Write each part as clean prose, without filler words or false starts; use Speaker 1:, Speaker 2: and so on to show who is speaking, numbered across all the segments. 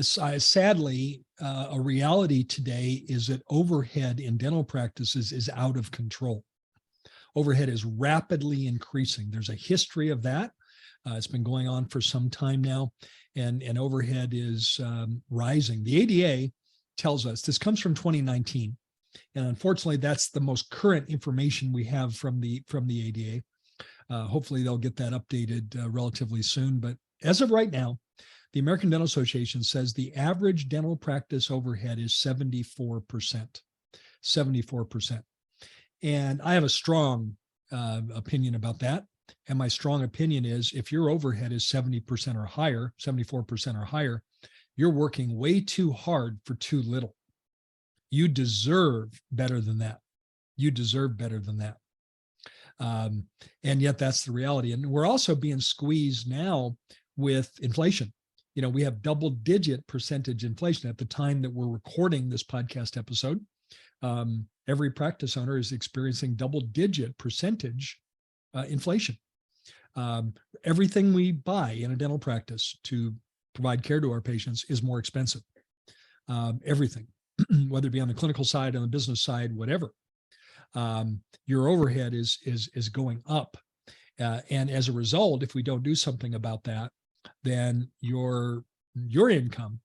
Speaker 1: Sadly, a reality today is that overhead in dental practices is out of control. Overhead is rapidly increasing. There's a history of that. It's been going on for some time now, and overhead is rising. The ADA tells us, this comes from 2019, and unfortunately, that's the most current information we have from the ADA. Hopefully, they'll get that updated relatively soon. But as of right now, the American Dental Association says the average dental practice overhead is 74%. 74%. And I have a strong opinion about that. And my strong opinion is if your overhead is 70% or higher, 74% or higher, you're working way too hard for too little. You deserve better than that. You deserve better than that. And yet that's the reality. And we're also being squeezed now with inflation. You know, we have double-digit percentage inflation at the time that we're recording this podcast episode. Every practice owner is experiencing double-digit percentage inflation. Everything we buy in a dental practice to provide care to our patients is more expensive. Everything, whether it be on the clinical side, on the business side, whatever. Your overhead is going up. And as a result, if we don't do something about that, then your income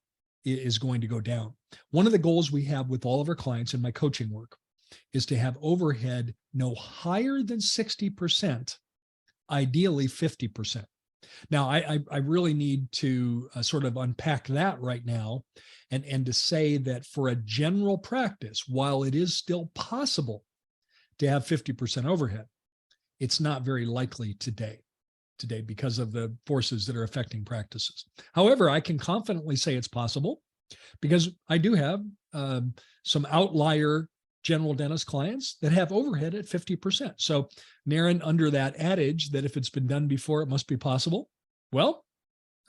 Speaker 1: is going to go down. One of the goals we have with all of our clients in my coaching work is to have overhead no higher than 60%, ideally 50%. Now, I really need to sort of unpack that right now and to say that for a general practice, while it is still possible to have 50% overhead, it's not very likely today because of the forces that are affecting practices. However, I can confidently say it's possible because I do have some outlier general dentist clients that have overhead at 50%. So, Naren, under that adage that if it's been done before, it must be possible. Well,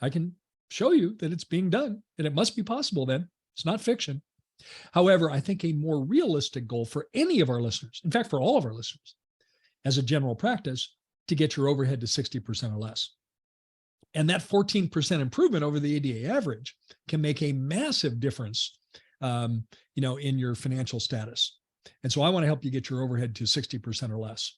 Speaker 1: I can show you that it's being done and it must be possible then. It's not fiction. However, I think a more realistic goal for any of our listeners, in fact, for all of our listeners, as a general practice, to get your overhead to 60% or less. And that 14% improvement over the ADA average can make a massive difference, in your financial status. And so I want to help you get your overhead to 60% or less.